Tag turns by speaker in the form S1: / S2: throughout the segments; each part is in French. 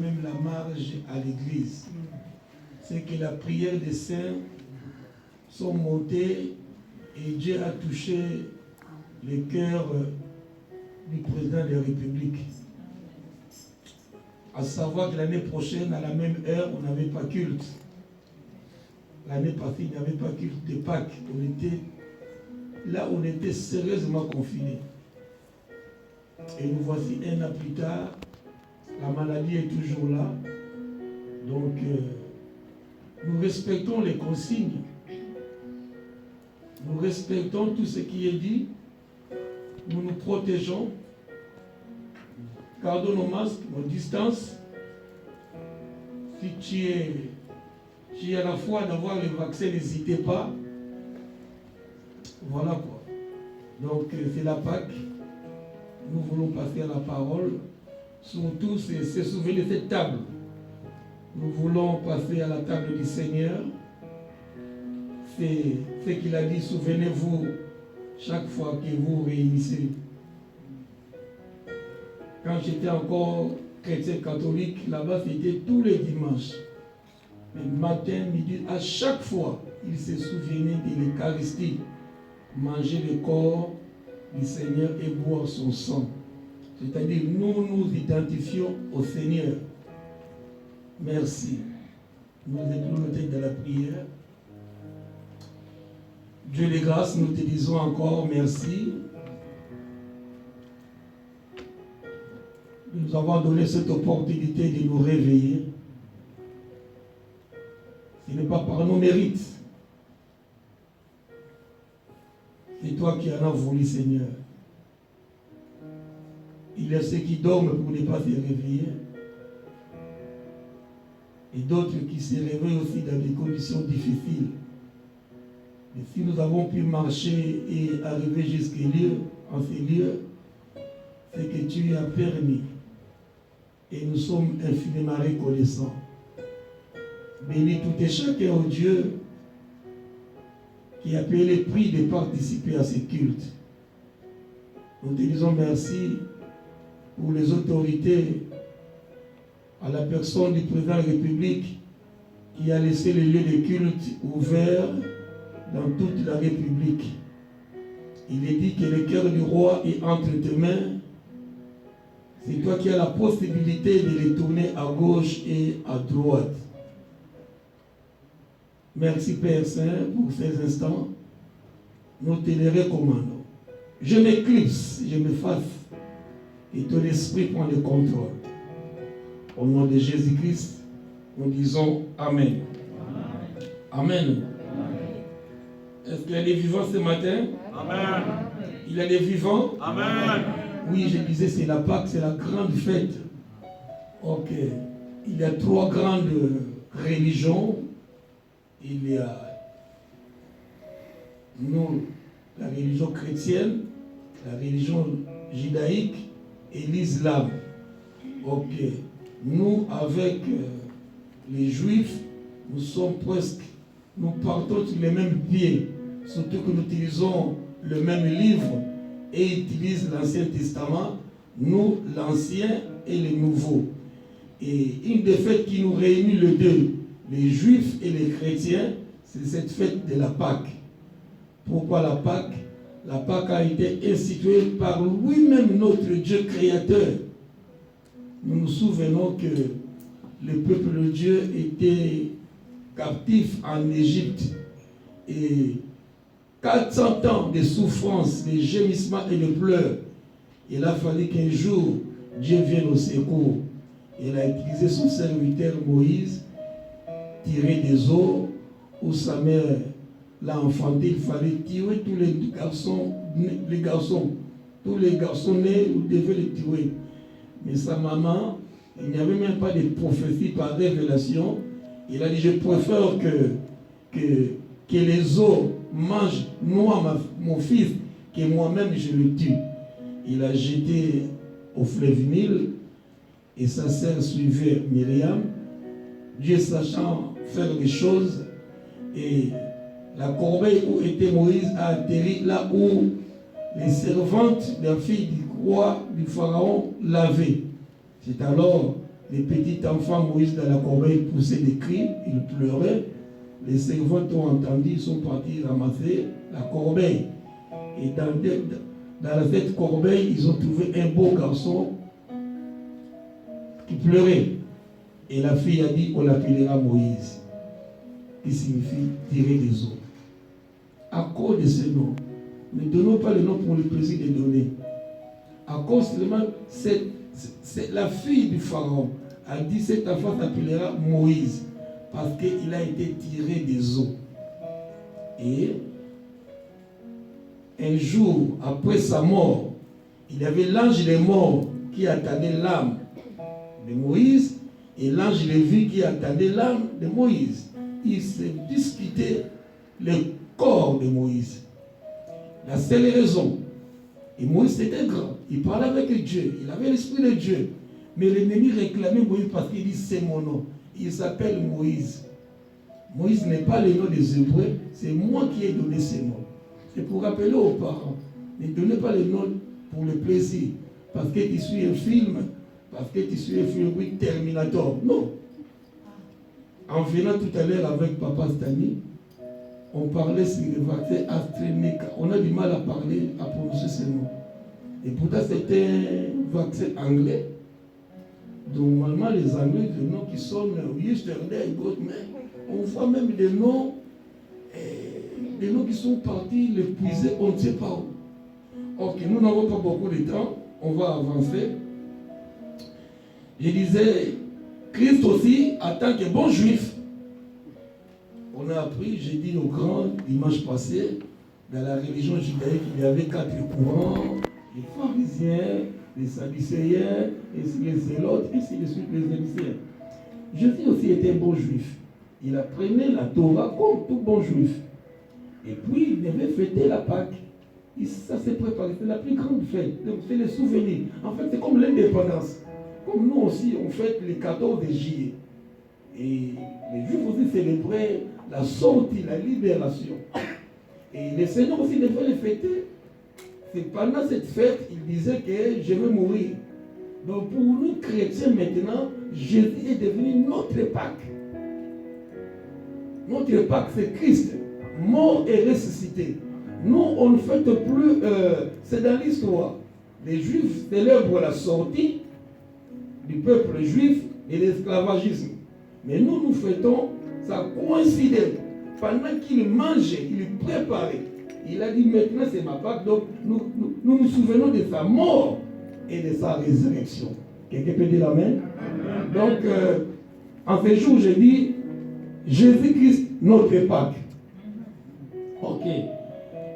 S1: même la marge à l'église. C'est que la prière des saints sont montées et Dieu a touché le cœur du président de la République. À savoir que l'année prochaine, à la même heure, on n'avait pas culte. L'année passée, il n'y avait pas culte de Pâques. On était sérieusement confinés. Et nous voici un an plus tard, la maladie est toujours là. Donc, nous respectons les consignes. Nous respectons tout ce qui est dit. Nous nous protégeons. Gardons nos masques, nos distances. Si tu es à la foi d'avoir le vaccin, n'hésitez pas. Voilà quoi. Donc, c'est la Pâque. Nous voulons passer à la parole. Surtout, c'est souvenir de cette table. Nous voulons passer à la table du Seigneur. C'est ce qu'il a dit, souvenez-vous chaque fois que vous réunissez. Quand j'étais encore chrétien catholique, là-bas c'était tous les dimanches. Mais matin, midi, à chaque fois, il se souvenait de l'Eucharistie. Manger le corps du Seigneur et boire son sang. C'est-à-dire, nous nous identifions au Seigneur. Merci. Nous êtes notés dans la prière. Dieu les grâces, nous te disons encore merci. De nous avoir donné cette opportunité de nous réveiller. Ce n'est pas par nos mérites. C'est toi qui en as voulu, Seigneur. Il y a ceux qui dorment pour ne pas se réveiller. Et d'autres qui se réveillent aussi dans des conditions difficiles. Et si nous avons pu marcher et arriver jusqu'à en ces lieux, c'est que tu as permis. Et nous sommes infiniment reconnaissants. Bénis tout et chacun, oh Dieu, qui a payé le prix de participer à ces cultes. Nous te disons merci pour les autorités, à la personne du président de la République qui a laissé les lieux de culte ouverts dans toute la République. Il est dit que le cœur du roi est entre tes mains. C'est toi qui as la possibilité de les tourner à gauche et à droite. Merci Père Saint pour ces instants. Nous te les recommandons. Je m'éclipse, je m'efface et ton esprit prend le contrôle. Au nom de Jésus-Christ, nous disons Amen. Amen. Amen. Est-ce qu'il y a des vivants ce matin?
S2: Amen.
S1: Il y a des vivants?
S2: Amen.
S1: Oui, je disais, c'est la Pâque, c'est la grande fête. Ok. Il y a 3 grandes religions. Il y a nous, la religion chrétienne, la religion judaïque et l'islam. Ok. Nous, avec les juifs, nous partons sur les mêmes pieds. Surtout que nous utilisons le même livre et utilisent l'Ancien Testament, nous, l'Ancien et le Nouveau. Et une des fêtes qui nous réunit les deux, les Juifs et les chrétiens, c'est cette fête de la Pâque. Pourquoi la Pâque? La Pâque a été instituée par lui-même, notre Dieu créateur. Nous nous souvenons que le peuple de Dieu était captif en Égypte. Et 400 ans de souffrance, de gémissements et de pleurs. Il a fallu qu'un jour, Dieu vienne au secours. Il a utilisé son serviteur Moïse, tiré des eaux où sa mère l'a enfanté. Il fallait tuer tous les garçons. Tous les garçons nés, vous devez les tuer. Mais sa maman, il n'y avait même pas de prophétie par révélation. Il a dit, je préfère que les eaux mangent mon fils, que moi-même je le tue. Il a jeté au fleuve Nil et sa sœur suivait Myriam. Dieu sachant faire les choses, et la corbeille où était Moïse a atterri là où les servantes de la fille du roi du pharaon l'avaient. C'est alors les petits enfants, Moïse dans la corbeille poussaient des cris, ils pleuraient. Les servants ont entendu, ils sont partis ramasser la corbeille. Et dans cette corbeille, ils ont trouvé un beau garçon qui pleurait. Et la fille a dit, on l'appellera Moïse, qui signifie tirer des eaux. À cause de ce nom, ne donnons pas le nom pour le plaisir de donner. À cause seulement, c'est la fille du pharaon a dit, cet enfant s'appellera Moïse, parce qu'il a été tiré des eaux. Et un jour, après sa mort, il y avait l'ange des morts qui attendait l'âme de Moïse, et l'ange de vie qui attendait l'âme de Moïse. Ils se disputaient le corps de Moïse. La seule raison, et Moïse était grand, il parlait avec Dieu, il avait l'esprit de Dieu, mais l'ennemi réclamait Moïse parce qu'il dit c'est mon nom. Il s'appelle Moïse. Moïse n'est pas le nom des Hébreux, c'est moi qui ai donné ce nom. C'est pour rappeler aux parents, ne donnez pas le nom pour le plaisir, parce que tu suis un film, parce que tu suis un film, oui, Terminator. Non. En venant tout à l'heure avec Papa Stani, on parlait sur le vaccin AstraZeneca. On a du mal à parler, à prononcer ce nom. Et pourtant, c'était un vaccin anglais. Normalement, les Anglais, des noms qui sonnent yesterday, mais on voit même des noms qui sont partis les puiser, on ne sait pas où. Ok, nous n'avons pas beaucoup de temps, on va avancer. Je disais, Christ aussi, en tant que bon juif, on a appris, j'ai dit au grand dimanche passé, dans la religion judaïque, il y avait 4 courants, les pharisiens, les sadducéens, les zélotes, et ainsi de suite, les élyséens. Jésus aussi était un bon juif. Il apprenait la Torah comme tout bon juif. Et puis, il devait fêter la Pâque. Et ça s'est préparé. C'est la plus grande fête. Donc, c'est le souvenir. En fait, c'est comme l'indépendance. Comme nous aussi, on fête le 14 juillet. Et les Juifs aussi célébraient la sortie, la libération. Et les Seigneurs aussi devaient le fêter. C'est pendant cette fête, il disait que je vais mourir. Donc pour nous chrétiens maintenant, Jésus est devenu notre Pâque. Notre Pâque, c'est Christ, mort et ressuscité. Nous, on ne fête plus, c'est dans l'histoire. Les Juifs célèbrent la sortie du peuple juif et l'esclavagisme. Mais nous, nous fêtons, ça coïncidait. Pendant qu'il mangeait, il préparait. Il a dit maintenant c'est ma Pâque, donc nous souvenons de sa mort et de sa résurrection. Quelqu'un peut dire amen? Donc, en ce jour, je dis Jésus-Christ, notre Pâque. Ok.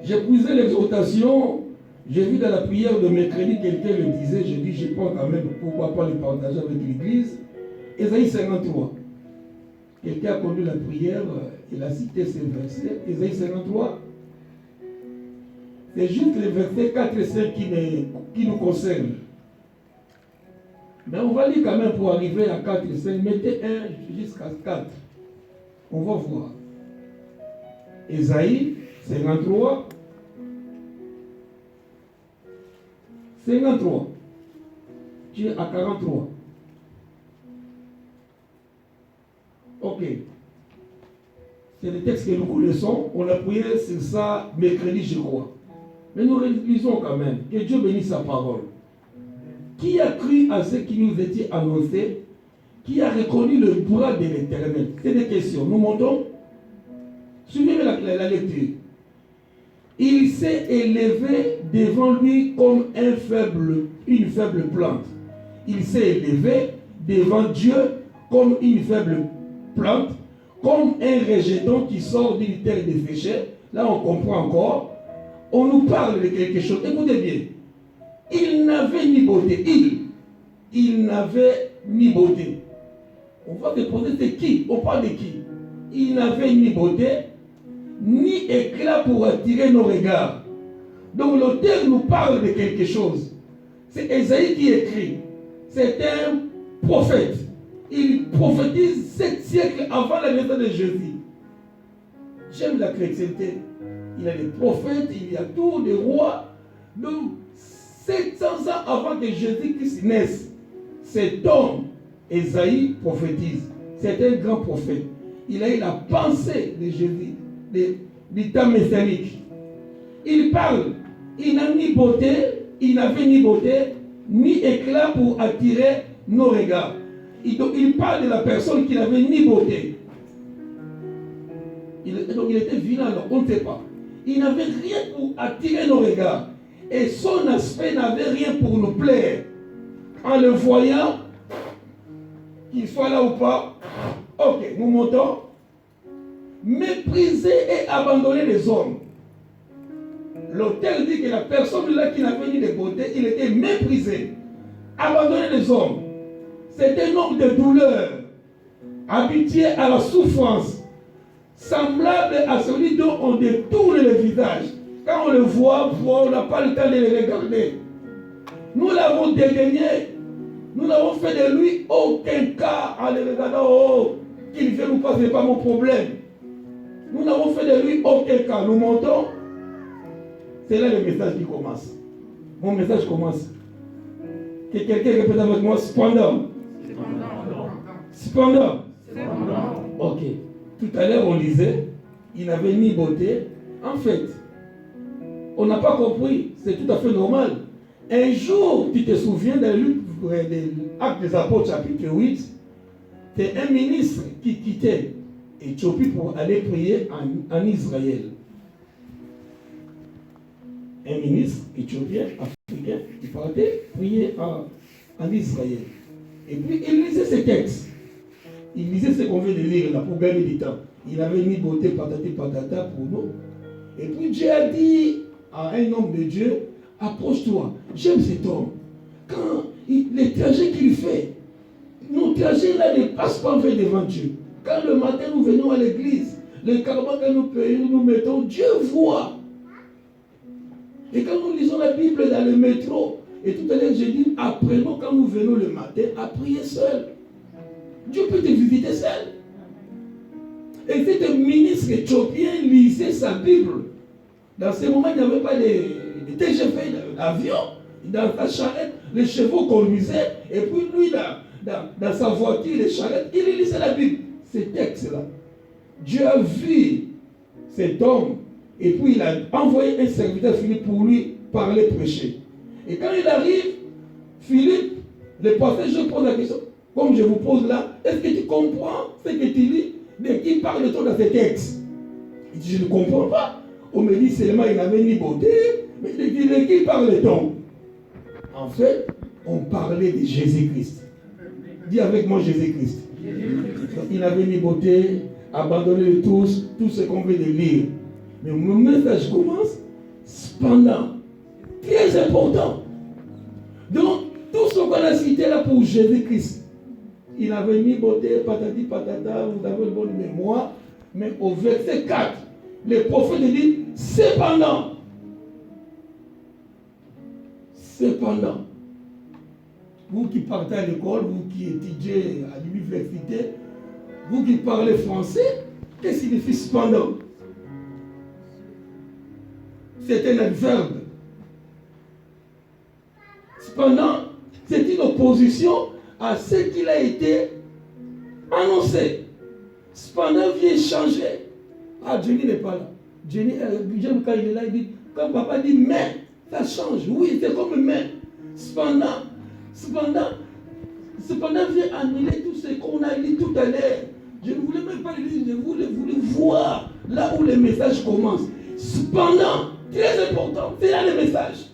S1: J'ai puisé l'exhortation, j'ai vu dans la prière de mercredi, quelqu'un le disait, j'ai dit, je pense quand même, pourquoi pas le partager avec l'Église. Ésaïe 53. Quelqu'un a connu la prière, il a cité ces versets. Ésaïe 53. C'est juste les versets 4 et 5 qui nous concernent. Mais on va lire quand même pour arriver à 4 et 5. Mettez 1 jusqu'à 4. On va voir. Ésaïe 53. 53. Tu es à 43. Ok. C'est le texte que nous connaissons. On a prié sur ça mercredi, je crois. Mais nous lisons quand même. Que Dieu bénisse sa parole. Qui a cru à ce qui nous était annoncé? Qui a reconnu le bras de l'Éternel? C'est des questions. Nous montons. Suivez la lecture. Il s'est élevé devant lui comme une faible plante. Il s'est élevé devant Dieu comme une faible plante, comme un rejeton qui sort d'une terre desséchée. Là, on comprend encore. On nous parle de quelque chose. Écoutez bien. Il n'avait ni beauté. Il n'avait ni beauté. On va se poser, c'est qui? On parle de qui? Il n'avait ni beauté, ni éclat pour attirer nos regards. Donc l'auteur nous parle de quelque chose. C'est Ésaïe qui écrit. C'est un prophète. Il prophétise 7 siècles avant la naissance de Jésus. J'aime la chrétienté. Il y a des prophètes, il y a tous des rois. Donc 700 ans avant que Jésus-Christ naisse, cet homme Ésaïe prophétise. C'est un grand prophète. Il a eu la pensée de Jésus, du temps messianique. Il parle. Il n'a ni beauté, il n'avait ni beauté, ni éclat pour attirer nos regards. Il parle de la personne qui n'avait ni beauté. Donc il était vilain, alors on ne sait pas. Il n'avait rien pour attirer nos regards. Et son aspect n'avait rien pour nous plaire. En le voyant, qu'il soit là ou pas, ok, nous montons. Mépriser et abandonner les hommes. L'auteur dit que la personne là qui n'avait ni de beauté, il était méprisé. Abandonner les hommes. C'est un homme de douleur, habitué à la souffrance, semblable à celui dont on détourne le visage. Quand on le voit, on n'a pas le temps de le regarder. Nous l'avons dédaigné. Nous n'avons fait de lui aucun cas en le regardant. Oh, qu'il vienne ou pas, ce n'est pas mon problème. Nous n'avons fait de lui aucun cas. Nous montons. C'est là le message qui commence. Mon message commence. Que quelqu'un répète avec moi, cependant. Cependant. Ok. Tout à l'heure, on lisait, il n'avait ni beauté. En fait, on n'a pas compris. C'est tout à fait normal. Un jour, tu te souviens de l'Acte des Apôtres, chapitre 8, c'est un ministre qui quittait Éthiopie pour aller prier en Israël. Un ministre éthiopien, africain, qui partait prier en Israël. Et puis, il lisait ces textes. Il lisait ce qu'on vient de lire là pour gagner du temps. Il n'avait ni beauté, patati patata pour nous. Et puis Dieu a dit à un homme de Dieu, approche-toi. J'aime cet homme. Quand les trajets qu'il fait, nos trajets là ne passent pas en fait devant Dieu. Quand le matin nous venons à l'église, les carmans que nous payons, nous mettons, Dieu voit. Et quand nous lisons la Bible dans le métro, et tout à l'heure j'ai dit, apprenons quand nous venons le matin à prier seul. Dieu peut te visiter seul. Et cet ministre éthiopien lisait sa Bible. Dans ce moment, il n'y avait pas de TGV, d'avion. Dans sa charrette, les chevaux conduisaient. Et puis lui, dans sa voiture, les charrettes, il lisait la Bible. Ces textes-là. Dieu a vu cet homme. Et puis il a envoyé un serviteur Philippe pour lui parler, prêcher. Et quand il arrive, Philippe, le pasteur, je pose la question. Comme je vous pose là, est-ce que tu comprends ce que tu lis? De qui parle-t-on dans ces textes? Il dit, je ne comprends pas. On me dit seulement il n'avait ni beauté. Mais il dit, de qui parle-t-on? En fait, on parlait de Jésus-Christ. Dis avec moi Jésus-Christ. Il n'avait ni beauté, abandonné de tous, tout ce qu'on veut de lire. Mais mon message commence, cependant, très important. Donc, tout ce qu'on a cité là pour Jésus-Christ, il n'avait ni beauté, patati patata, vous avez une bonne mémoire, mais au verset 4, le prophète dit, cependant, vous qui partez à l'école, vous qui étudiez à l'université, vous qui parlez français, qu'est-ce qu'il signifie cependant? C'est un adverbe. Cependant, c'est une opposition à ce qu'il a été annoncé. Cependant, vient changer. Ah, Jenny n'est pas là. Jenny, j'aime quand il est là, il dit, quand papa dit mais, ça change. Oui, c'est comme mais. Cependant, vient annuler tout ce qu'on a dit tout à l'heure. Je ne voulais même pas le dire, je voulais voir là où le message commence. Cependant, très important, c'est là le message.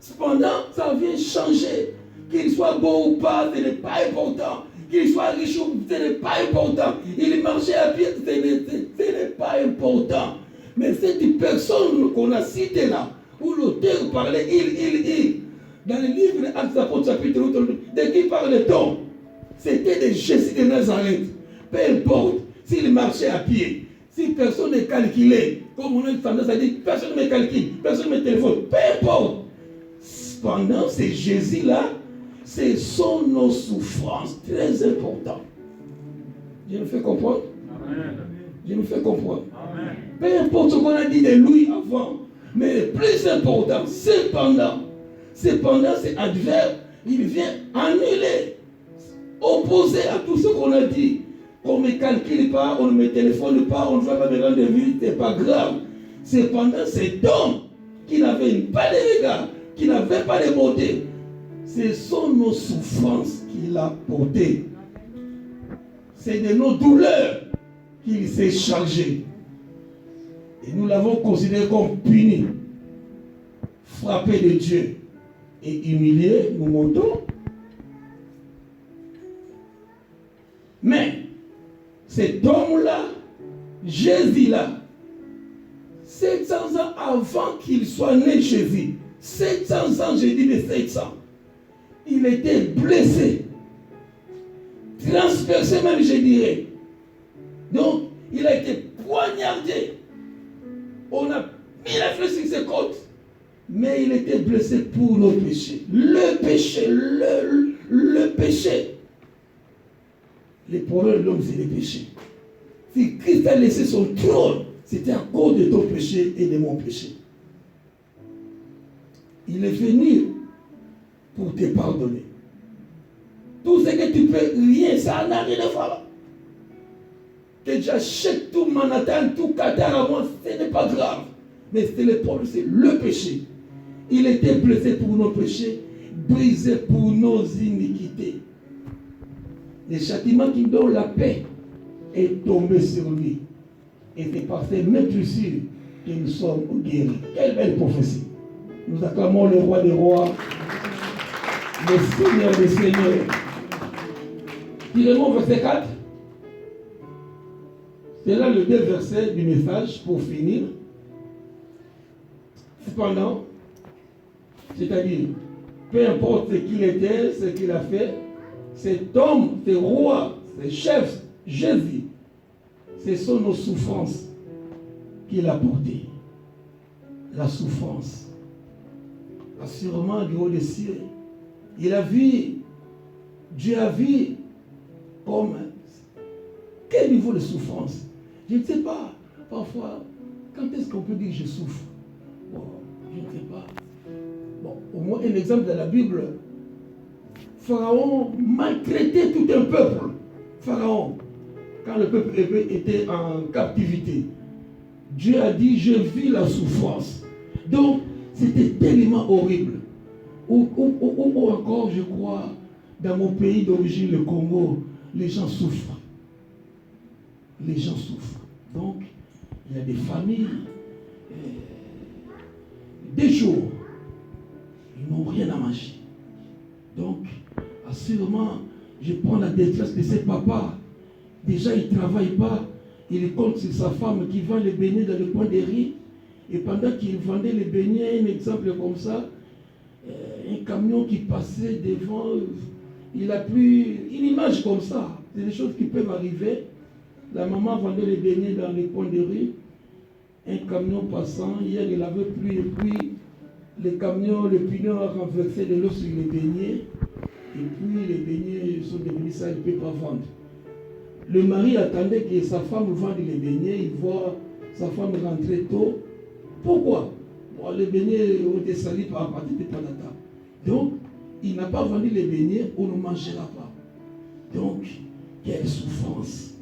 S1: Cependant, ça vient changer. Qu'il soit beau ou pas, ce n'est pas important. Qu'il soit riche ou ce n'est pas important. Il marchait à pied, ce n'est pas important. Mais cette personne qu'on a citée là, où l'auteur parlait, il, dans le livre de Actes des Apôtres, chapitre 8, de qui parle-t-on? C'était de Jésus de Nazareth. Peu importe s'il marchait à pied, si personne n'est calculé, comme on a tendance à dire, personne ne me calcule, personne ne me téléphone, peu importe. Cependant, c'est Jésus-là, ce sont nos souffrances très importantes. Je me fais comprendre? Amen. Je me fais comprendre. Amen. Peu importe ce qu'on a dit de lui avant, mais le plus important, cependant, c'est adverbe, il vient annuler, opposer à tout ce qu'on a dit. On ne me calcule pas, on ne me téléphone pas, on ne va pas me rendre visite, ce n'est pas grave. Cependant, cet homme qui n'avait pas de regard, qui n'avait pas de beauté, ce sont nos souffrances qu'il a portées. C'est de nos douleurs qu'il s'est chargé. Et nous l'avons considéré comme puni, frappé de Dieu et humilié, nous montons. Mais cet homme-là, Jésus-là, 700 ans avant qu'il soit né Jésus, 700 ans, j'ai dit de 700, il était blessé, transpercé même, je dirais. Donc, il a été poignardé. On a mis la flèche sur ses côtes. Mais il était blessé pour nos péchés. Le péché, le péché. Les problèmes de l'homme, c'est les péchés. Si Christ a laissé son trône, c'était à cause de ton péché et de mon péché. Il est venu pour te pardonner. Tout ce que tu peux, rien, ça n'a rien à voir. Que j'achète tout Manhattan, tout Qatar à moi, ce n'est pas grave. Mais c'est le problème, c'est le péché. Il était blessé pour nos péchés, brisé pour nos iniquités. Le châtiment qui donne la paix est tombé sur lui. Et c'est par ces maîtresses que nous sommes guéris. Quelle belle prophétie. Nous acclamons le roi des rois, le Seigneur des seigneurs. Tirez-moi verset 4. C'est là le deux versets du message pour finir. Cependant, c'est-à-dire, peu importe ce qu'il était, ce qu'il a fait, cet homme, ce roi, ce chef, Jésus, ce sont nos souffrances qu'il a portées. La souffrance. Assurément, du haut des cieux, il a vu, Dieu a vu comme quel niveau de souffrance. Je ne sais pas, parfois, quand est-ce qu'on peut dire que je souffre? Bon, je ne sais pas. Bon, au moins un exemple de la Bible. Pharaon maltraitait tout un peuple. Pharaon, quand le peuple était en captivité, Dieu a dit, je vis la souffrance. Donc, c'était tellement horrible. Ou encore, je crois, dans mon pays d'origine, le Congo, les gens souffrent. Les gens souffrent. Donc, il y a des familles, des jours, ils n'ont rien à manger. Donc, assurément, je prends la détresse de ces papas. Déjà, il ne travaille pas. Il compte sur sa femme qui vend les beignets dans le coin des riz. Et pendant qu'il vendait les beignets, un exemple comme ça, un camion qui passait devant, il a pris une image comme ça. C'est des choses qui peuvent arriver. La maman vendait les beignets dans les coins de rue. Un camion passant, hier il avait plu et puis le camion, le pignon a renversé de l'eau sur les beignets. Et puis les beignets sont devenus ça, il ne peut pas vendre. Le mari attendait que sa femme vende les beignets, il voit sa femme rentrer tôt. Pourquoi? Bon, les beignets ont été salis par partir de Panata. Donc, il n'a pas vendu les beignets, on ne mangera pas. Donc, quelle souffrance.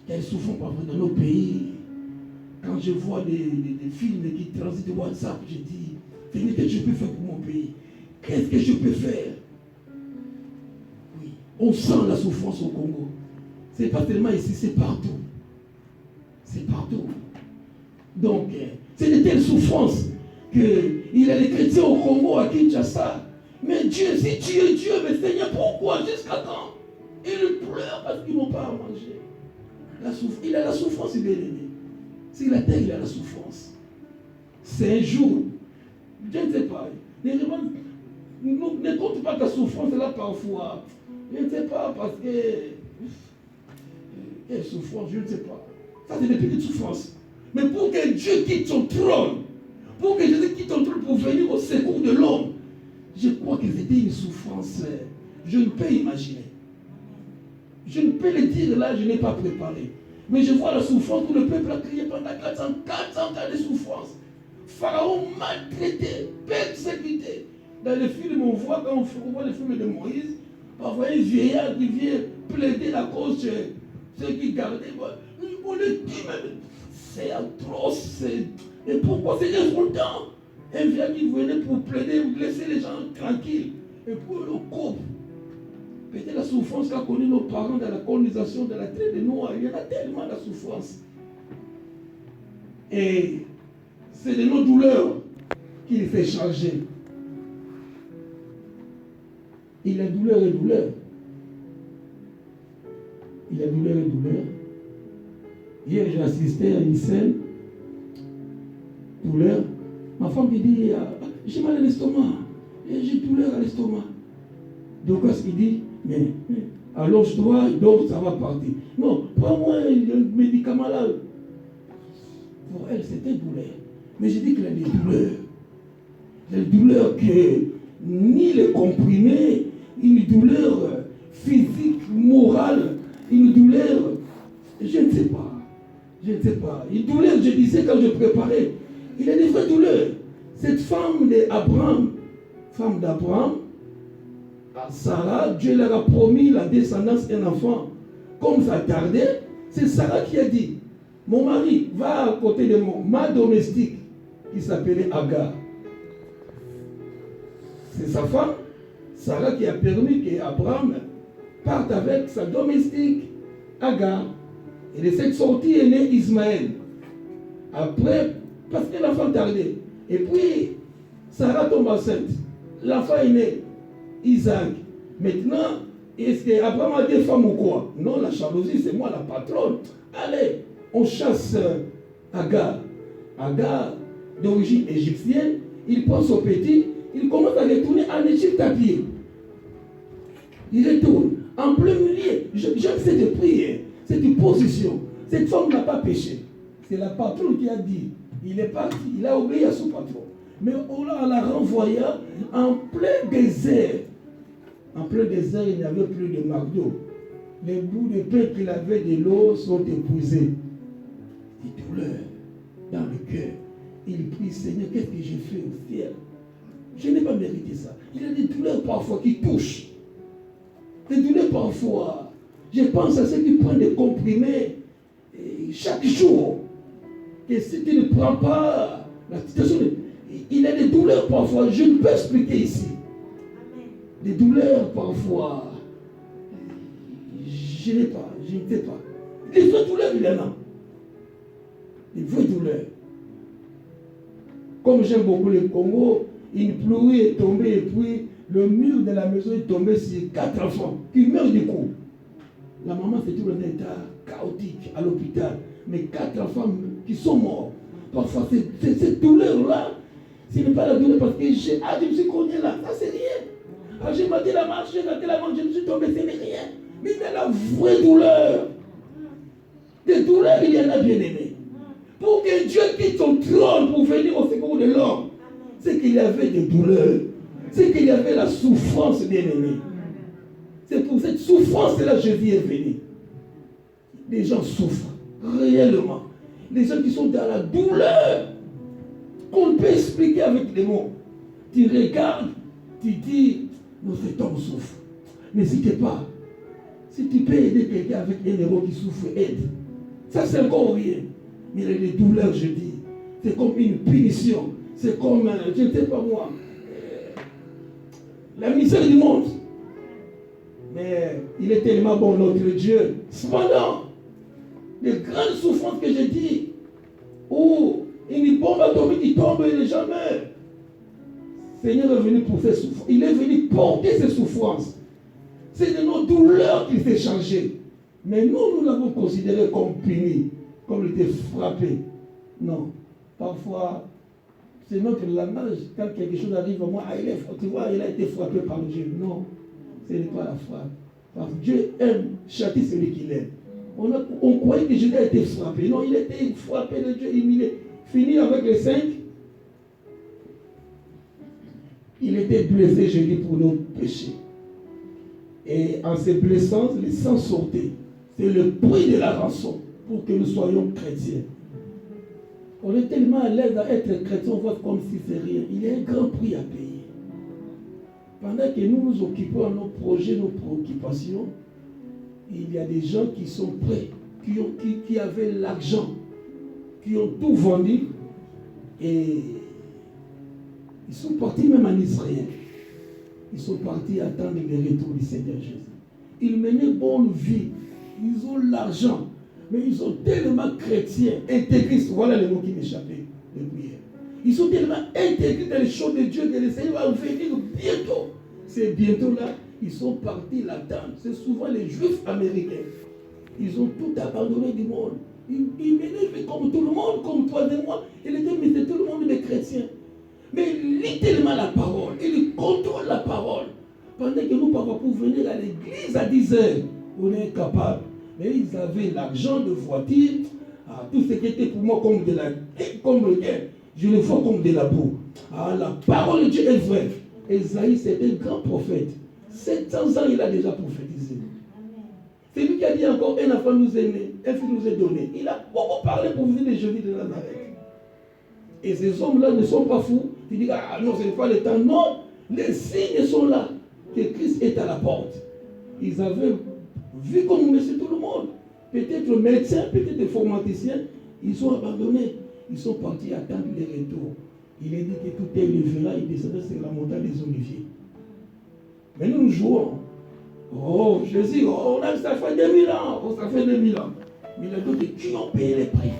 S1: Quelle souffrance parfois dans nos pays. Quand je vois des films qui transitent WhatsApp, je dis, qu'est-ce que je peux faire pour mon pays? Qu'est-ce que je peux faire? Oui, on sent la souffrance au Congo. Ce n'est pas tellement ici, c'est partout. C'est partout. Donc, c'est de telles souffrances qu'il y a des chrétiens au Congo, à Kinshasa. Mais Dieu, si tu es Dieu, mais Seigneur, pourquoi? Jusqu'à quand? Ils pleurent parce qu'ils n'ont pas à manger. Il a la souffrance, il est aimé. Sur la terre, il a la souffrance. C'est un jour. Je ne sais pas. Ne compte pas ta souffrance là parfois. Je ne sais pas parce que. Quelle souffrance, je ne sais pas. Ça, c'est des petites souffrances. Mais pour que Dieu quitte son trône, pour que Jésus quitte son trône pour venir au secours de l'homme, je crois que c'était une souffrance. Je ne peux imaginer. Je ne peux le dire là, je n'ai pas préparé. Mais je vois la souffrance où le peuple a crié pendant 400 ans de souffrance. Pharaon maltraité, persécuté. Dans les films, on voit, quand on voit les films de Moïse, parfois un vieillard qui vient plaider la cause chez ceux qui gardaient. On le dit même, c'est atroce. Et pourquoi c'est révoltant? Un vieillard qui venait pour plaider, laisser les gens tranquilles. Et pour le couple. Peut-être la souffrance qu'a connue nos parents dans la colonisation, dans la traite de Noir. Il y en a tellement de souffrance. Et c'est de nos douleurs qu'il fait changer. Il a douleur et douleur. Il a douleur et douleur. Hier, j'ai assisté à une scène. Douleur. Ma femme qui dit, j'ai mal à l'estomac. J'ai douleur à l'estomac. Donc, il dit, mais allonge-toi, donc ça va partir. Non, prends-moi un médicament là. Pour elle, c'était douleur. Mais j'ai dit qu'il y a des douleurs. Des douleurs que ni les comprimés, une douleur physique, morale, une douleur, je ne sais pas. Je ne sais pas. Une douleur, je disais quand je préparais, il y a des vraies douleurs. Cette femme d'Abraham, à Sarah, Dieu leur a promis la descendance d'un enfant. Comme ça tardait, c'est Sarah qui a dit, mon mari va à côté de ma domestique, qui s'appelait Agar. C'est sa femme, Sarah, qui a permis qu'Abraham parte avec sa domestique, Agar. Et de cette sortie est né Ismaël. Après, parce que l'enfant tardait. Et puis, Sarah tombe enceinte. L'enfant est né, Isaac. Maintenant, est-ce qu'Abraham a des femmes ou quoi? Non, la jalousie, c'est moi la patronne. Allez, on chasse Agar. Agar, d'origine égyptienne, il prend son petit, il commence à retourner en Égypte à pied. Il retourne en plein milieu. J'aime cette prière, cette position. Cette femme n'a pas péché. C'est la patronne qui a dit. Il est parti, il a obéi à son patron. Mais on l'a renvoyé en plein désert. En plein désert, il n'y avait plus de McDo. Les bouts de pain qu'il avait de l'eau sont épuisés. Des douleurs dans le cœur. Il prie, Seigneur, qu'est-ce que j'ai fait au ciel? Je n'ai pas mérité ça. Il y a des douleurs parfois qui touchent. Des douleurs parfois. Je pense à ceux qui prennent des comprimés chaque jour. Que si tu ne prends pas la situation, il y a des douleurs parfois. Je ne peux expliquer ici. Des douleurs parfois. Je n'ai pas, je ne sais pas. Les vraies douleurs, il y en a. Les vraies douleurs. Comme j'aime beaucoup le Congo, une pluie est tombée et puis le mur de la maison est tombé sur 4 enfants qui meurent du coup. La maman fait tout un état chaotique à l'hôpital. Mais 4 enfants qui sont morts. Parfois, cette douleur-là, ce n'est pas la douleur parce que je me suis cogné là, ça c'est rien. J'ai maté la marche, je me suis tombé, ce n'est rien. Mais il y a la vraie douleur. Des douleurs, il y en a bien aimé. Pour que Dieu quitte son trône pour venir au secours de l'homme, c'est qu'il y avait des douleurs. C'est qu'il y avait la souffrance bien aimée. C'est pour cette souffrance-là que Jésus est venu. Les gens souffrent réellement. Les gens qui sont dans la douleur, qu'on ne peut expliquer avec les mots. Tu regardes, tu dis, notre homme souffre. N'hésitez pas. Si tu peux aider quelqu'un avec un héros qui souffre, aide. Ça, c'est encore rien. Mais les douleurs, je dis, c'est comme une punition. C'est comme, je ne sais pas moi, la misère du monde. Mais il est tellement bon, notre Dieu. Cependant, les grandes souffrances que j'ai dit, où une bombe atomique qui tombe et les gens meurent. Le Seigneur est venu pour ces souffrances. Il est venu porter ces souffrances. C'est de nos douleurs qu'il s'est chargé. Mais nous l'avons considéré comme puni, comme il était frappé. Non. Parfois, c'est notre langage. Quand quelque chose arrive à moi, tu vois, il a été frappé par Dieu. Non, ce n'est pas la frappe. Parce que Dieu aime châtier celui qu'il aime. On croyait que Jésus a été frappé. Non, il a été frappé de Dieu, humilié. Fini avec les 5. Il était blessé, je dis, pour nos péchés. Et en se blessant, le sang sortait. C'est le prix de la rançon pour que nous soyons chrétiens. On est tellement à l'aise à être chrétien, on voit comme si c'est rien. Il y a un grand prix à payer. Pendant que nous nous occupons de nos projets, nos préoccupations, il y a des gens qui sont prêts, qui avaient l'argent, qui ont tout vendu et ils sont partis même en Israël. Ils sont partis attendre le retour du Seigneur Jésus. Ils menaient bonne vie. Ils ont l'argent. Mais ils sont tellement chrétiens, intégristes. Voilà le mot qui m'échappait depuis hier. Ils sont tellement intégrés dans les choses de Dieu que le Seigneur va venir bientôt. C'est bientôt là, ils sont partis l'attendre. C'est souvent les Juifs américains. Ils ont tout abandonné du monde. Ils menaient comme tout le monde, comme toi et moi. Ils étaient, mais c'est tout le monde des chrétiens. Mais il lit tellement la parole, il contrôle la parole. Pendant que nous, parfois, pour venir à l'église à 10 heures, on est incapable. Mais ils avaient l'argent de voiture, tout ce qui était pour moi comme de la guerre. Je le vois comme de la boue. La parole de Dieu est vraie. Esaïe, c'est un grand prophète. 700 ans, il a déjà prophétisé. C'est lui qui a dit encore, un enfant nous est né, un fils nous est donné. Il a beaucoup parlé pour venir de Jésus de Nazareth. Et ces hommes-là ne sont pas fous. Ils disent, ah non, ce n'est pas le temps. Non, les signes sont là, que Christ est à la porte. Ils avaient vu comme monsieur tout le monde. Peut-être médecins, peut-être informaticiens, ils sont abandonnés. Ils sont partis attendre le retour. Il est dit que tout est levé là, il descendait sur la montagne des Oliviers. Mais nous jouons. Oh, Jésus, ça fait 2000 ans. Oh, ça fait 2000 ans. Mais il y a d'autres qui ont payé les prix.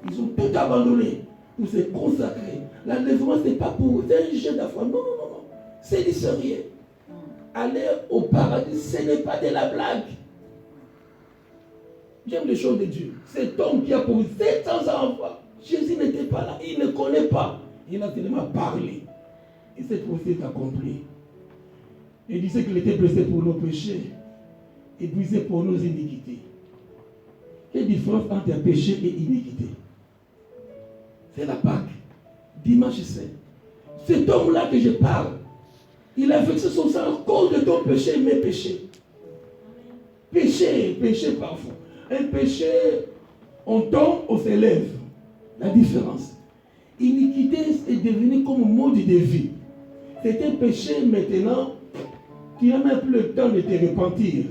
S1: Ils ont tout abandonné pour se consacrer. L'enlèvement, ce n'est pas pour un jeu d'affaires. Non. C'est du sérieux. Aller au paradis, ce n'est pas de la blague. J'aime les choses de Dieu. Cet homme qui a pour 700 ans, Jésus n'était pas là. Il ne connaît pas. Il a tellement parlé. Et cette prophétie est accomplie. Il disait qu'il était blessé pour nos péchés et brisé pour nos iniquités. Quelle différence entre péché et iniquité? C'est la Pâque. Dimanche saint. Cet homme-là que je parle, il a versé son sang à cause de ton péché et mes péchés. Péché parfois. Un péché, on tombe, on s'élève. La différence. Iniquité est devenue comme mode de vie. C'est un péché maintenant qui n'a même plus le temps de te repentir.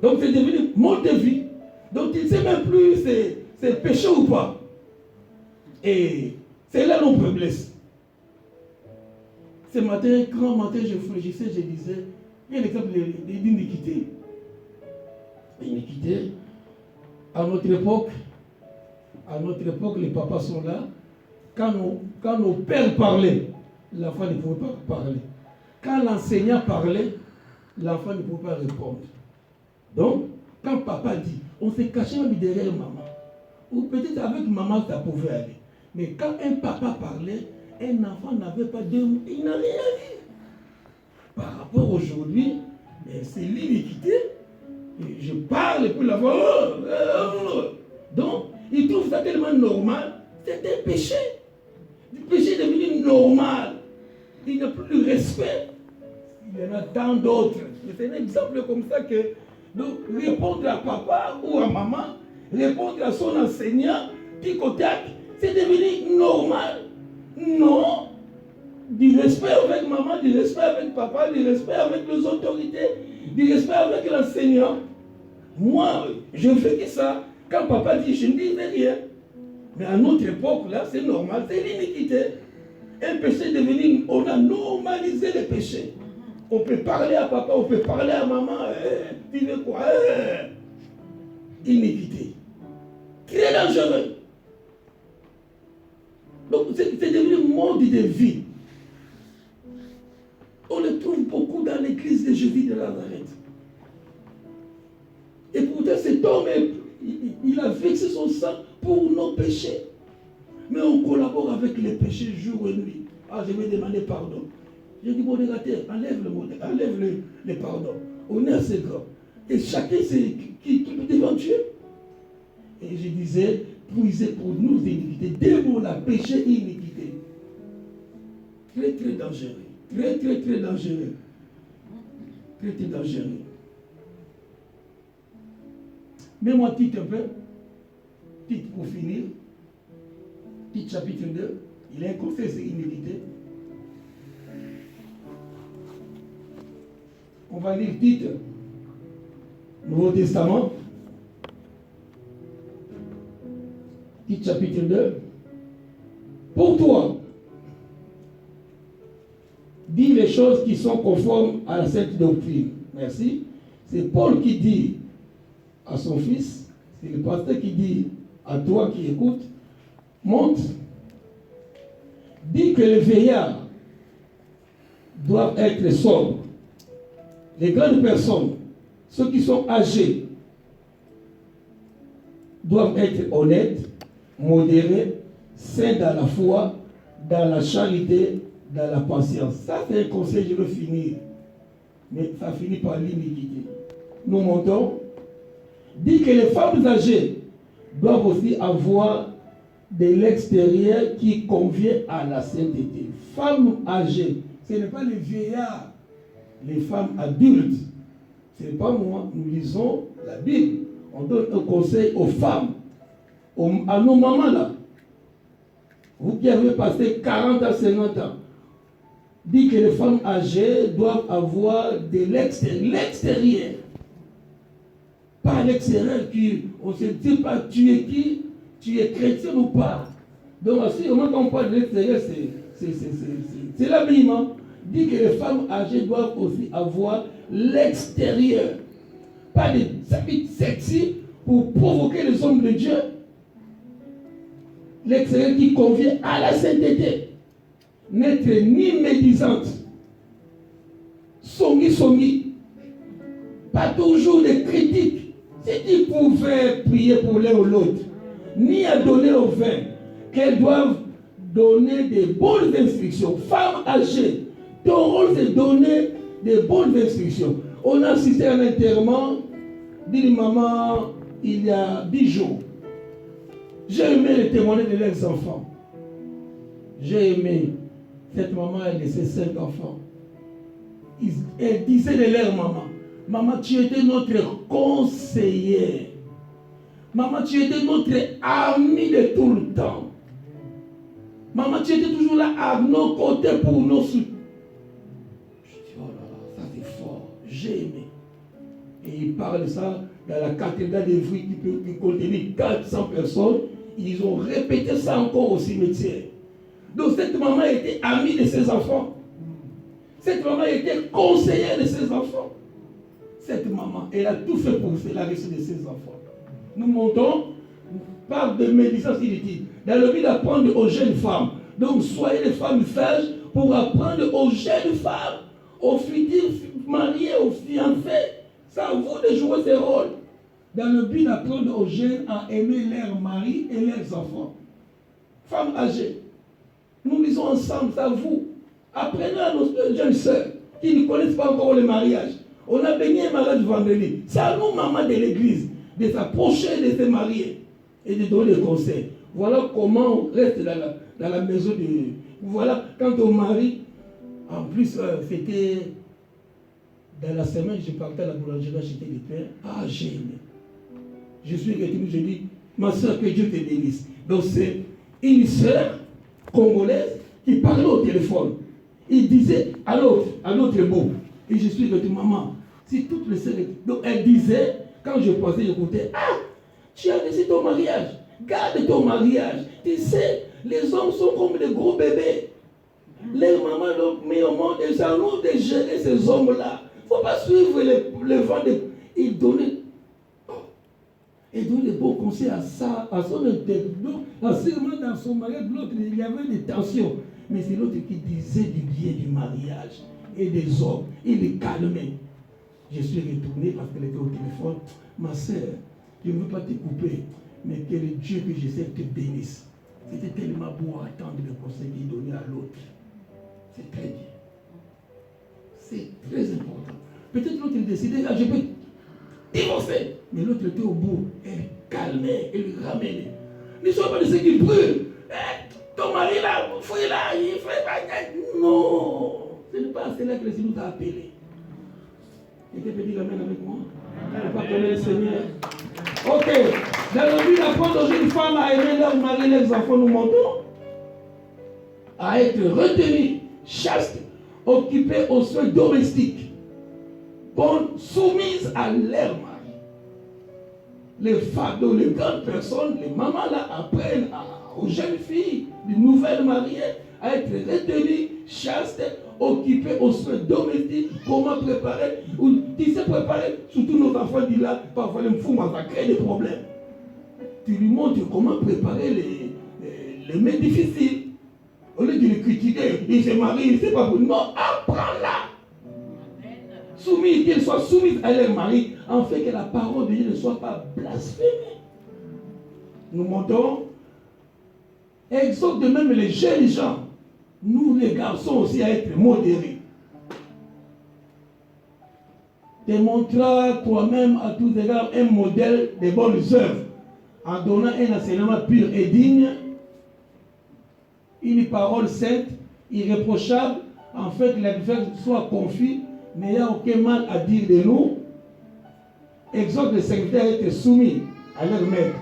S1: Donc c'est devenu mode de vie. Donc il ne sait même plus c'est péché ou pas. Et c'est là qu'on peut blesser. Ce matin, grand matin, je réfléchissais, je disais, il y a l'exemple d'iniquité. L'iniquité, à notre époque, les papas sont là. Quand nos pères parlaient, l'enfant ne pouvait pas parler. Quand l'enseignant parlait, l'enfant ne pouvait pas répondre. Donc, quand papa dit, on s'est caché même derrière maman. Ou peut-être avec maman, ça pouvait aller. Mais quand un papa parlait, un enfant n'avait pas de mots, il n'a rien dit. Par rapport aujourd'hui, c'est l'iniquité. Et je parle et puis la voix. Donc, il trouve ça tellement normal. C'est un péché. Le péché est devenu normal. Il n'a plus de respect. Il y en a tant d'autres. C'est un exemple comme ça que donc, répondre à papa ou à maman, répondre à son enseignant, tic au tac, c'est devenu normal. Non. Du respect avec maman, du respect avec papa, du respect avec les autorités, du respect avec l'enseignant. Moi, je fais que ça. Quand papa dit, je ne dis rien. Mais à notre époque, là, c'est normal, c'est l'iniquité. Un péché est devenu, on a normalisé le péché. On peut parler à papa, on peut parler à maman. Tu veux quoi? Iniquité. Très dangereux. Donc, c'est devenu un mode de vie. On le trouve beaucoup dans l'église de Jésus de Nazareth. Et pourtant, cet homme, il a versé son sang pour nos péchés. Mais on collabore avec les péchés jour et nuit. Ah, je vais demander pardon. J'ai dit, modérateur, enlève le pardon. On est assez grand. Et chacun, c'est qui peut devant Dieu. Et je disais, puiser pour nous iniquités. Deux mots là, péché et iniquité. Très, très dangereux. Très, très, très dangereux. Très, très dangereux. Mets-moi titre un peu. Titre pour finir. Titre chapitre 2. Il est un conseil sur l'iniquité. On va lire Tite, Nouveau Testament. Tite chapitre 2. Pour toi, dis les choses qui sont conformes à la sainte doctrine. Merci. C'est Paul qui dit à son fils, c'est le pasteur qui dit à toi qui écoutes, monte, dis que les veillards doivent être sobres. Les grandes personnes, ceux qui sont âgés, doivent être honnêtes, modérés, saints dans la foi, dans la charité, dans la patience. Ça, c'est un conseil, je veux finir. Mais ça finit par l'iniquité. Nous montons. Dit que les femmes âgées doivent aussi avoir de l'extérieur qui convient à la sainteté. Femmes âgées, ce n'est pas les vieillards, les femmes adultes. Ce n'est pas moi, nous lisons la Bible. On donne un conseil aux femmes, à nos mamans là. Vous qui avez passé 40 à 50 ans, dit que les femmes âgées doivent avoir de l'extérieur. Pas l'extérieur, on ne se dit pas tu es qui, tu es chrétien ou pas. Donc, si quand on parle de l'extérieur, c'est l'habillement. Dit que les femmes âgées doivent aussi avoir l'extérieur. Pas des habits sexy pour provoquer les hommes de Dieu. L'extérieur qui convient à la sainteté. N'être ni médisante, songi, pas toujours de critiques. Si tu pouvais prier pour l'un ou l'autre, ni à donner au vin, qu'elles doivent donner des bonnes instructions. Femmes âgées, ton rôle c'est de donner des bonnes instructions. On a assisté à un enterrement d'une maman il y a 10 jours. J'ai aimé le témoignage de leurs enfants. J'ai aimé. Cette maman, elle laissait 5 enfants. Elle disait de leur maman, maman, tu étais notre conseillère. Maman, tu étais notre amie de tout le temps. Maman, tu étais toujours là à nos côtés pour nous soutenir. Je dis, oh là là, ça c'est fort. J'ai aimé. Et il parle de ça dans la cathédrale d'Evry qui contenait 400 personnes. Ils ont répété ça encore au cimetière. Donc cette maman était amie de ses enfants. Cette maman était conseillère de ses enfants. Cette maman, elle a tout fait pour la réussite de ses enfants. Nous montons par de médisance inutile. Dans le but d'apprendre aux jeunes femmes. Donc soyez des femmes sages pour apprendre aux jeunes femmes, aux futurs mariés, aux fiancés. C'est à vous de jouer ce rôle. Dans le but d'apprendre aux jeunes à aimer leurs maris et leurs enfants. Femmes âgées. Nous lisons ensemble, c'est à vous. Apprenez à nos jeunes sœurs qui ne connaissent pas encore le mariage. On a béni un mariage vendredi. C'est à nous, maman de l'église, de s'approcher de se marier et de donner des conseils. Voilà comment on reste dans la maison de... Voilà, quant au mari, en plus, c'était... Dans la semaine, je partais à la boulangerie, j'achetais des pains. Ah, j'ai aimé. Je suis retenu, je dis, ma soeur, que Dieu te bénisse. Donc c'est une soeur congolaise qui parlait au téléphone. Il disait à l'autre bout. Et je suis retenu, maman, si toutes les sœurs... Donc elle disait, quand je passais, j'écoutais, ah, tu as laissé ton mariage. Garde ton mariage. Tu sais, les hommes sont comme des gros bébés. Les mamans l'ont mis au monde et c'est à nous de gérer ces hommes-là. Il ne faut pas suivre le vent de... Il donnait des bons conseils à son interlocuteur. Sûrement dans son mariage, l'autre, il y avait des tensions. Mais c'est l'autre qui disait du bien du mariage et des hommes. Il les calmait. Je suis retourné parce qu'elle était au téléphone. Ma sœur, je ne veux pas te couper, mais que le Dieu que je sais te bénisse. C'était tellement beau à attendre le conseil qu'il donnait à l'autre. C'est très bien. C'est très important. Peut-être l'autre décidait, je peux divorcer. Mais l'autre était au bout. Elle calmait, elle le ramenait. Ne sois pas de ceux qui brûlent. Ton mari là, fouille là, il fait pas. Non. Ce n'est pas cela que le Seigneur t'a appelé. Quelqu'un peut dire amen avec moi? Ne pas connaître le Seigneur. Ok. Dans le but d'apprendre aux jeunes femmes à aimer leur mari, leurs enfants, nous montons à être retenus, chastes, occupés aux soins domestiques. soumises à leur mari. Les fados, les grandes personnes, les mamans là apprennent aux jeunes filles, les nouvelles mariées, à être retenues, chastes, occupées aux soins domestiques, comment préparer, ou tu sais préparer, surtout nos enfants disent là, parfois les fous, ça crée des problèmes. Tu lui montres comment préparer les mets difficiles. Au lieu de les critiquer, il se marie, il ne sait pas pour nous. Non, apprends-la. Soumise, qu'elle soit soumise à leur mari, en fait que la parole de Dieu ne soit pas blasphémée. Nous montrons, exhorte de même les jeunes gens, nous les garçons aussi à être modérés. Démontre toi-même à tous égards un modèle de bonnes œuvres, en donnant un enseignement pur et digne, une parole sainte, irréprochable, en fait que l'adversaire soit confus, n'ayant aucun mal à dire de nous. Exhorte les serviteurs à être soumis à leur maître,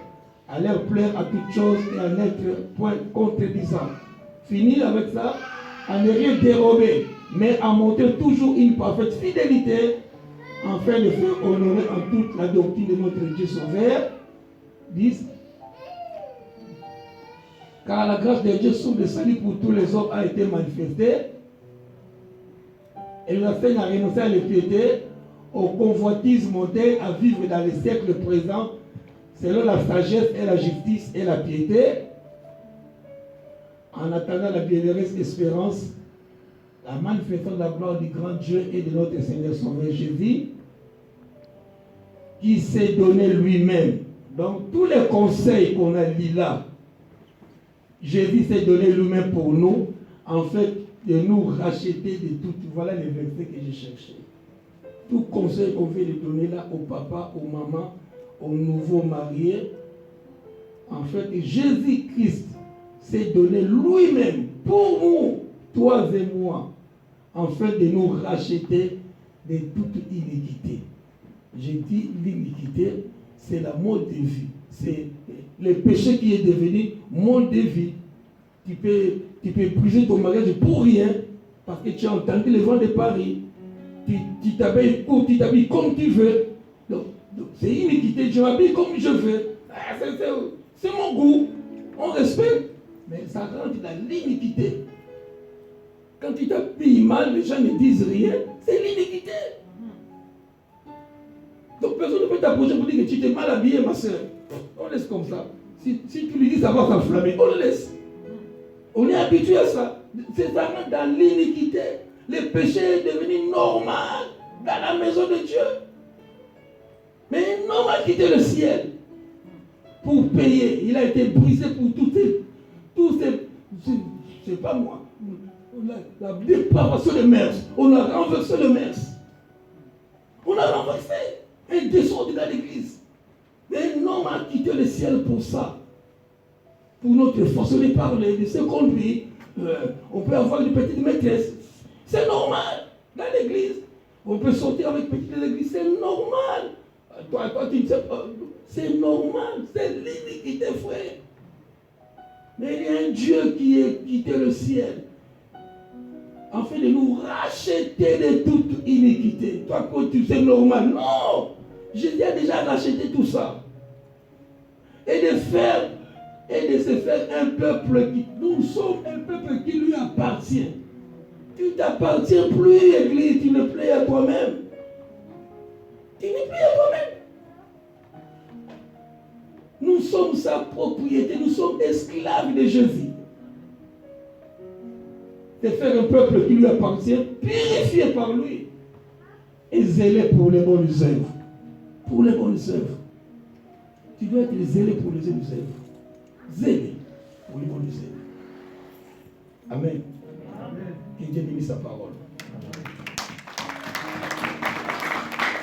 S1: à leur plaire à toutes choses et à n'être point contredisant. Finir avec ça, à ne rien dérober, mais à montrer toujours une parfaite fidélité, afin de faire honorer en toute la doctrine de notre Dieu Sauveur. 10. Car la grâce de Dieu sous le salut pour tous les hommes a été manifestée. Et nous enseigne à renoncer à l'impiété, au convoitisme mondain, à vivre dans les siècles présents, selon la sagesse et la justice et la piété, en attendant la bienheureuse espérance, la manifestation de la gloire du grand Dieu et de notre Seigneur Sauveur Jésus, qui s'est donné lui-même. Donc, tous les conseils qu'on a dit là, Jésus s'est donné lui-même pour nous, en fait, de nous racheter de tout. Voilà les versets que j'ai cherchés. Tout conseil qu'on veut donner là au papa, aux mamans, aux nouveaux mariés, en fait, Jésus-Christ s'est donné lui-même pour nous, toi et moi, en fait, de nous racheter de toute iniquité. J'ai dit l'iniquité, c'est la mode de vie. C'est le péché qui est devenu mode de vie. Tu peux briser ton mariage pour rien, parce que tu as entendu les vents de Paris. Tu t'habilles comme tu veux. Donc c'est iniquité, je m'habille comme je veux. C'est mon goût. On respecte. Mais ça rentre dans l'iniquité. Quand tu t'habilles mal, les gens ne disent rien. C'est l'iniquité. Donc personne ne peut t'approcher pour dire que tu t'es mal habillé, ma soeur. On laisse comme ça. Si tu lui dis ça va s'enflammer, on le laisse. On est habitué à ça. C'est ça dans l'iniquité. Le péché est devenu normal dans la maison de Dieu. Mais un homme a quitté le ciel pour payer. Il a été brisé pour tous ces c'est pas moi. La dépravation de mœurs. On a renversé le mœurs. On a renversé un désordre dans l'église. Mais un homme a quitté le ciel pour ça. Pour notre façon de parler, de se conduire. On peut avoir une petite maîtresse. C'est normal dans l'église. On peut sortir avec petite église. C'est normal. Toi, tu ne sais pas. C'est normal. C'est l'iniquité, frère. Mais il y a un Dieu qui a quitté le ciel afin de nous racheter de toute iniquité. Toi, quand tu sais normal. Non! Jésus a déjà racheté tout ça. Et de se faire un peuple qui... Nous sommes un peuple qui lui appartient. Tu ne t'appartiens plus, Église, tu ne plais à toi-même. Tu ne plais à toi-même. Nous sommes sa propriété, nous sommes esclaves de Jésus. De faire un peuple qui lui appartient, purifié par lui, et zélé pour les bonnes œuvres. Pour les bonnes œuvres. Tu dois être zélé pour les bonnes œuvres. Zélé pour les bonnes œuvres. Amen. Que Dieu bénisse sa parole.